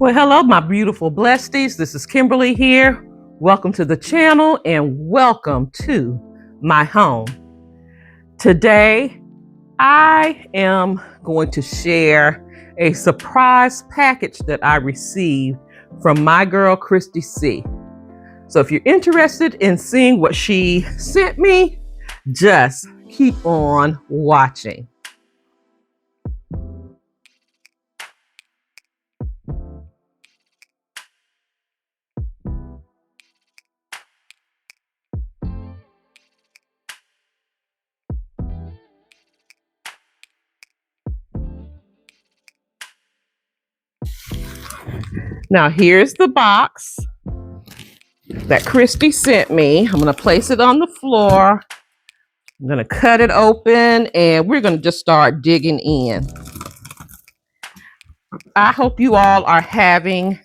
Well, hello, my beautiful blessties. This is Kimberly here. Welcome to the channel and welcome to my home. Today, I am going to share a surprise package that I received from my girl, Christy C. So if you're interested in seeing what she sent me, just keep on watching. Now here's the box that Christy sent me. I'm going to place it on the floor. I'm going to cut it open and we're going to just start digging in. I hope you all are having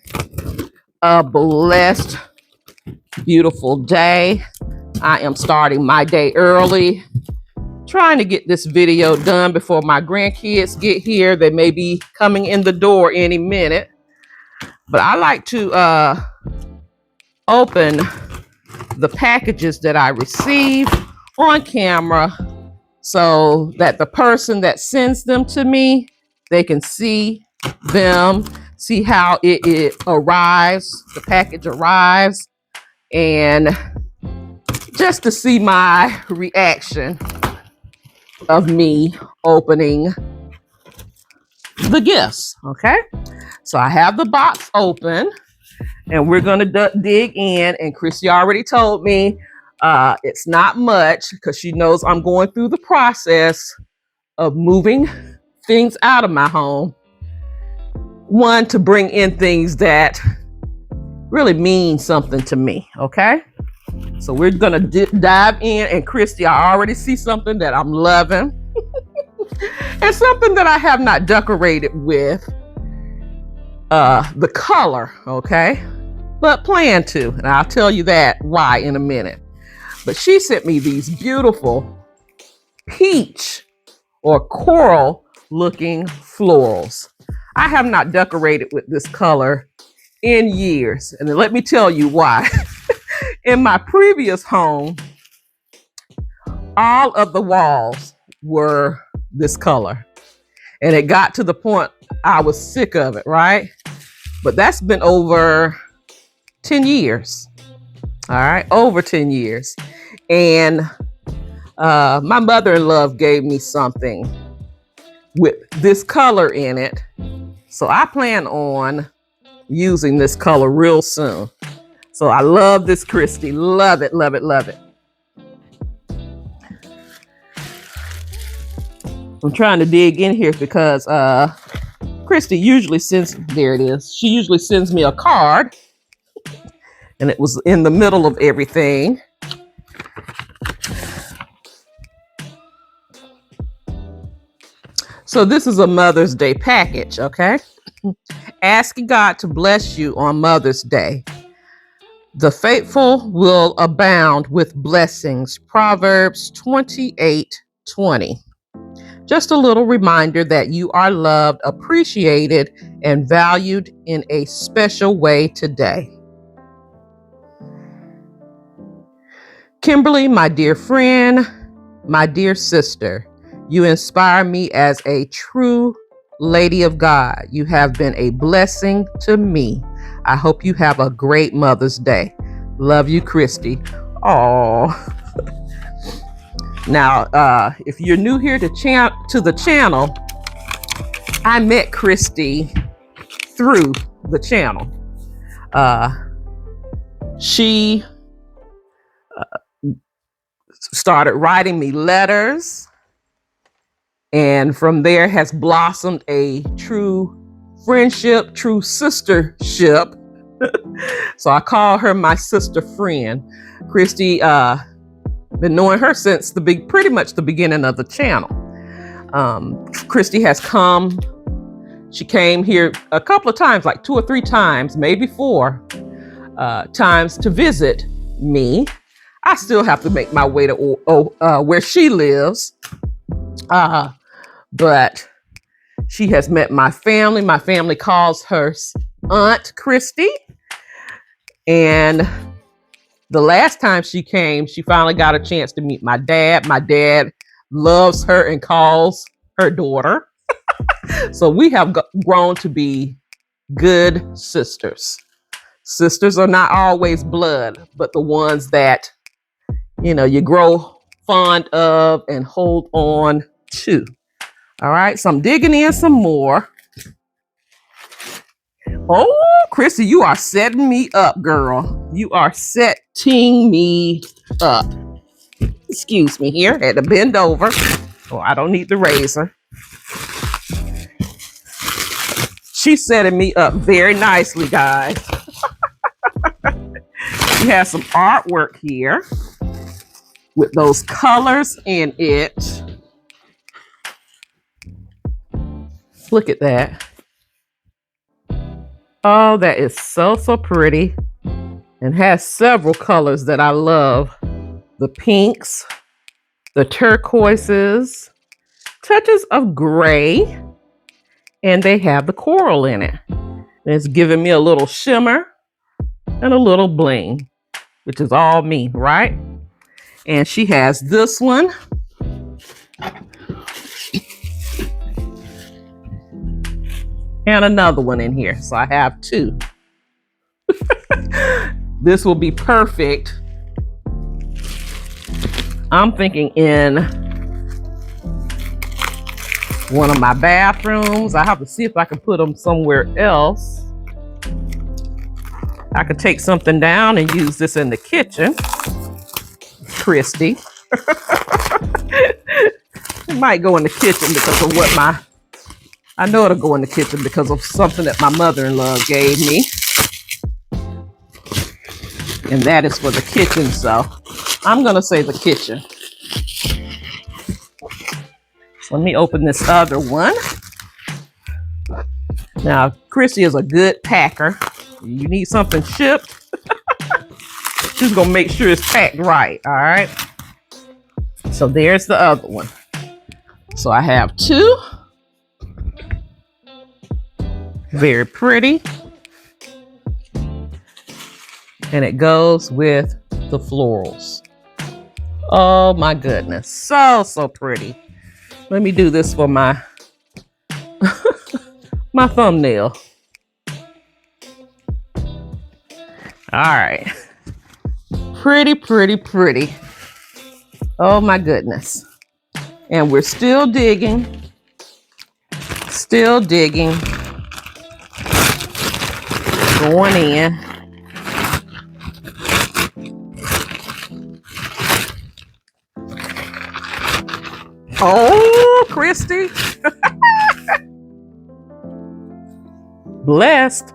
a blessed, beautiful day. I am starting my day early, trying to get this video done before my grandkids get here. They may be coming in the door any minute, but I like to open the packages that I receive on camera so that the person that sends them to me, they can see them, see how it arrives, the package arrives, and just to see my reaction of me opening the gifts. Okay, so I have the box open and we're gonna dig in, and Chrissy already told me it's not much because she knows I'm going through the process of moving things out of my home. One, to bring in things that really mean something to me, okay? So we're gonna dive in, and Christy, I already see something that I'm loving and something that I have not decorated with the color, okay? But plan to, and I'll tell you that why in a minute. But she sent me these beautiful peach or coral looking florals. I have not decorated with this color in years. And then let me tell you why. In my previous home, all of the walls were this color. And it got to the point I was sick of it, right? But that's been over 10 years. All right, over 10 years. And my mother-in-law gave me something with this color in it. So I plan on using this color real soon. So I love this, Christy. Love it, love it, love it. I'm trying to dig in here because Christy usually sends, there it is. She usually sends me a card. And it was in the middle of everything. So this is a Mother's Day package, okay? Asking God to bless you on Mother's Day. The faithful will abound with blessings. Proverbs 28:20. Just a little reminder that you are loved, appreciated, and valued in a special way today. Kimberly, my dear friend, my dear sister, you inspire me as a true lady of God. You have been a blessing to me. I hope you have a great Mother's Day. Love you, Christy. Oh. Now, if you're new here to the channel, I met Christy through the channel. She started writing me letters, and from there has blossomed a true friendship, true sistership. So I call her my sister friend. Christy, been knowing her since pretty much the beginning of the channel. Christy has come. She came here a couple of times, like 2 or 3 times, maybe 4 times to visit me. I still have to make my way to where she lives. But she has met my family. My family calls her Aunt Christy. And the last time she came, she finally got a chance to meet my dad. My dad loves her and calls her daughter. So we have grown to be good sisters. Sisters are not always blood, but the ones that, you grow fond of and hold on to. All right, so I'm digging in some more. Oh, Chrissy, you are setting me up, girl. You are setting me up. Excuse me here. Had to bend over. Oh, I don't need the razor. She's setting me up very nicely, guys. We have some artwork here with those colors in it. Look at that. Oh, that is so, so pretty. And has several colors that I love. The pinks, the turquoises, touches of gray, and they have the coral in it. And it's giving me a little shimmer and a little bling, which is all me, right? And she has this one. And another one in here. So I have two. This will be perfect. I'm thinking in one of my bathrooms. I have to see if I can put them somewhere else. I could take something down and use this in the kitchen. Christy. It might go in the kitchen because of what I know it'll go in the kitchen because of something that my mother-in-law gave me. And that is for the kitchen, so I'm gonna say the kitchen. So let me open this other one. Now, Chrissy is a good packer. You need something shipped, she's gonna make sure it's packed right, all right? So there's the other one. So I have two. Very pretty. And it goes with the florals. Oh my goodness, so, so pretty. Let me do this for my my thumbnail. All right. Pretty, pretty, pretty. Oh my goodness. And we're still digging. Still digging. Going in. Oh, Christy. Blessed.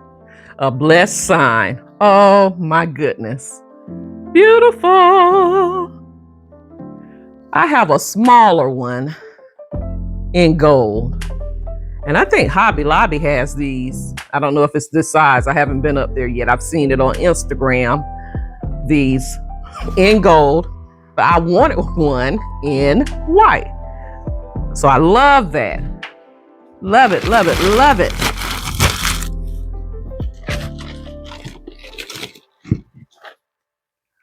A blessed sign. Oh my goodness. Beautiful. I have a smaller one in gold. And I think Hobby Lobby has these. I don't know if it's this size. I haven't been up there yet. I've seen it on Instagram. These in gold. But I wanted one in white. So I love that. Love it, love it, love it.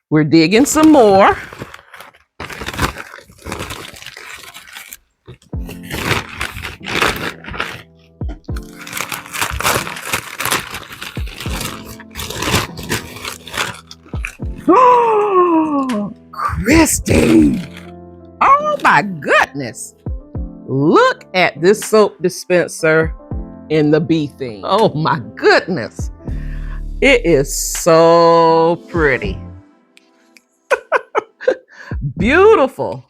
We're digging some more. Oh, Christy. Oh my goodness. Look at this soap dispenser in the bee theme. Oh my goodness. It is so pretty. Beautiful.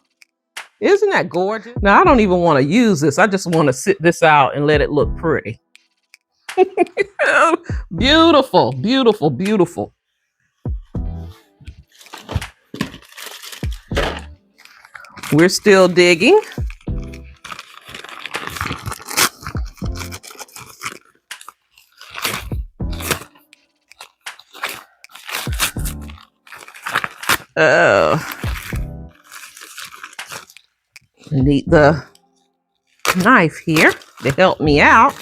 Isn't that gorgeous? Now, I don't even want to use this. I just want to sit this out and let it look pretty. Beautiful, beautiful, beautiful. We're still digging. Need the knife here to help me out.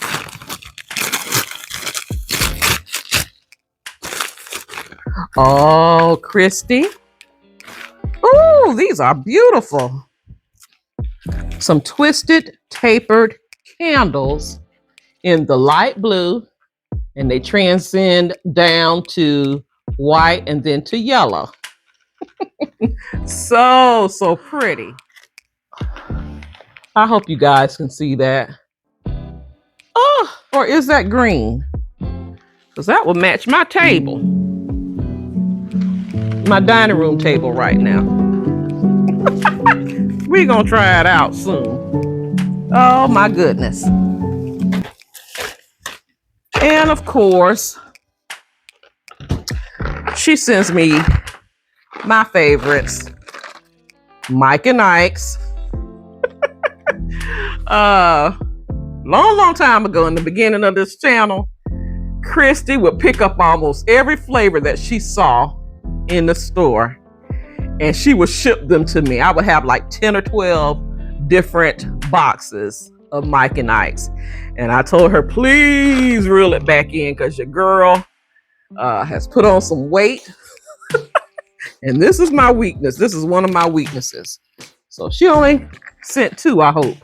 Oh, Christy. Ooh, these are beautiful. Some twisted, tapered candles in the light blue, and they transcend down to white and then to yellow. So pretty. I hope you guys can see that. Oh, or is that green? Because that will match my table. My dining room table right now. We're going to try it out soon. Oh my goodness. And of course, she sends me my favorites. Mike and Ike's. Long time ago in the beginning of this channel, Christy would pick up almost every flavor that she saw in the store and she would ship them to me. I would have like 10 or 12 different boxes of Mike and Ike's. And I told her, please reel it back in because your girl has put on some weight. And this is my weakness. This is one of my weaknesses. So she only sent 2, I hope.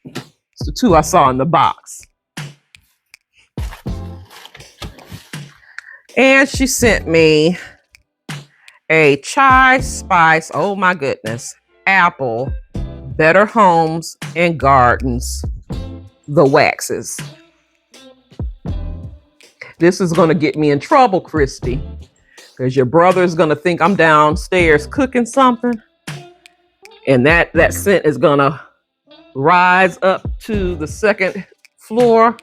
It's the 2 I saw in the box. And she sent me a chai spice, oh my goodness, apple, Better Homes and Gardens, the waxes. This is going to get me in trouble, Christy, because your brother is going to think I'm downstairs cooking something. And that scent is going to rise up to the 2nd floor.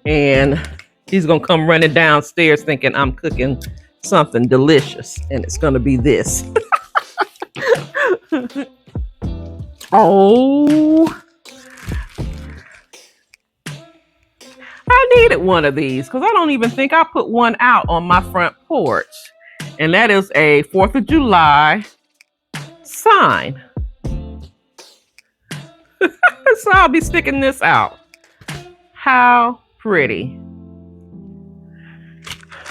And he's going to come running downstairs thinking I'm cooking something delicious. And it's going to be this. Oh. I needed one of these because I don't even think I put one out on my front porch. And that is a 4th of July sign. So I'll be sticking this out. How pretty.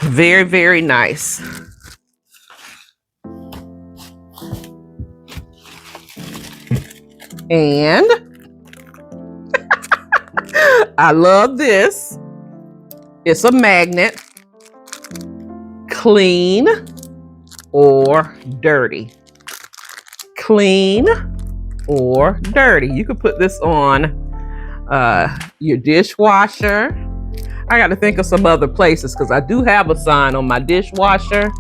Very, very nice. And I love this. It's a magnet. Clean or dirty. Clean or dirty. You could put this on your dishwasher. I got to think of some other places because I do have a sign on my dishwasher.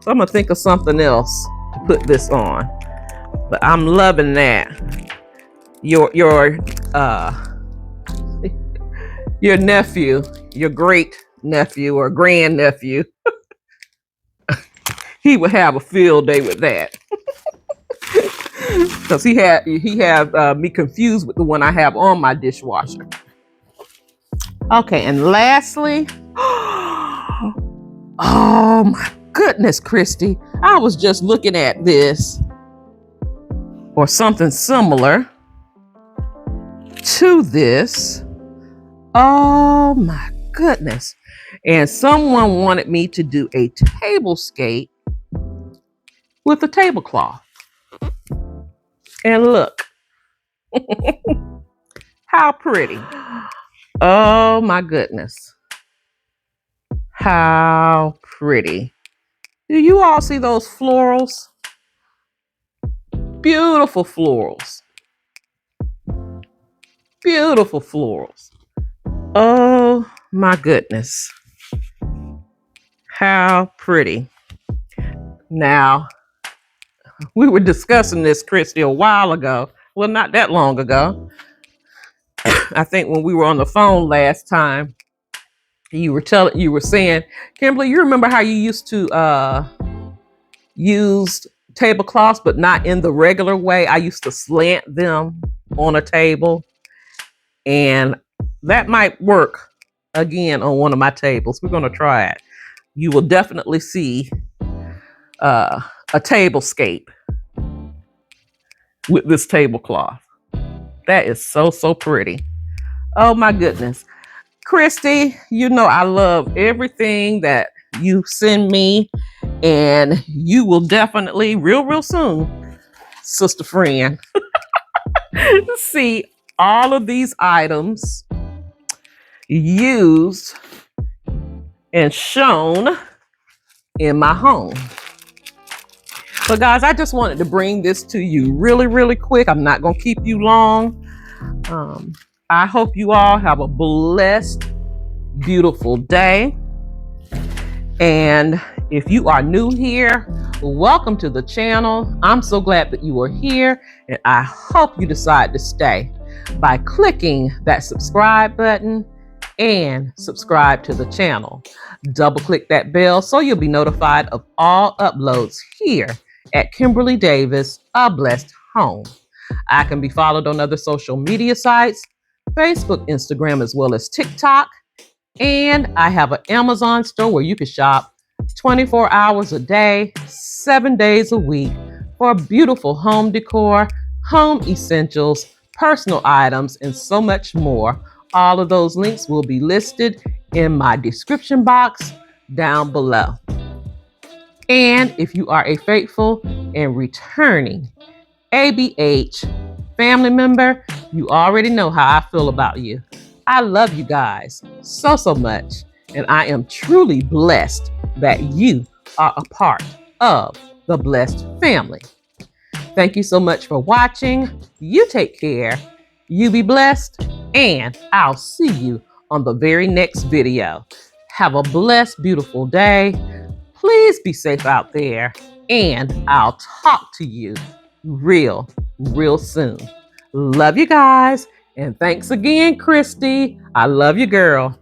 So I'm going to think of something else to put this on. But I'm loving that. Your nephew, your great nephew or grand nephew, he would have a field day with that. Because he had me confused with the one I have on my dishwasher. Okay, and lastly, oh my goodness, Christy, I was just looking at this or something similar to this. Oh my goodness. And someone wanted me to do a tablescape with a tablecloth. And look. How pretty. Oh my goodness. How pretty. Do you all see those florals? Beautiful florals. Beautiful florals. Oh my goodness. How pretty. Now, we were discussing this, Christy, a while ago. Well, not that long ago. I think when we were on the phone last time, you were saying, Kimberly, you remember how you used to use tablecloths, but not in the regular way? I used to slant them on a table, and that might work again on one of my tables. We're going to try it. You will definitely see a tablescape with this tablecloth. That is so pretty. Oh my goodness. Christy, you know I love everything that you send me, And you will definitely, real soon, sister friend, see all of these items used and shown in my home. So guys, I just wanted to bring this to you really quick. I'm not going to keep you long. I hope you all have a blessed, beautiful day. And if you are new here, welcome to the channel. I'm so glad that you are here, and I hope you decide to stay by clicking that subscribe button and subscribe to the channel. Double click that bell so you'll be notified of all uploads here at Kimberly Davis, A Blessed Home. I can be followed on other social media sites, Facebook, Instagram, as well as TikTok. And I have an Amazon store where you can shop 24 hours a day, 7 days a week for beautiful home decor, home essentials, personal items, and so much more. All of those links will be listed in my description box down below. And if you are a faithful and returning ABH family member, you already know how I feel about you. I love you guys so much, and I am truly blessed that you are a part of the blessed family. Thank you so much for watching. You take care, you be blessed, and I'll see you on the very next video. Have a blessed, beautiful day. Please be safe out there, and I'll talk to you real soon. Love you guys, and thanks again, Christy. I love you, girl.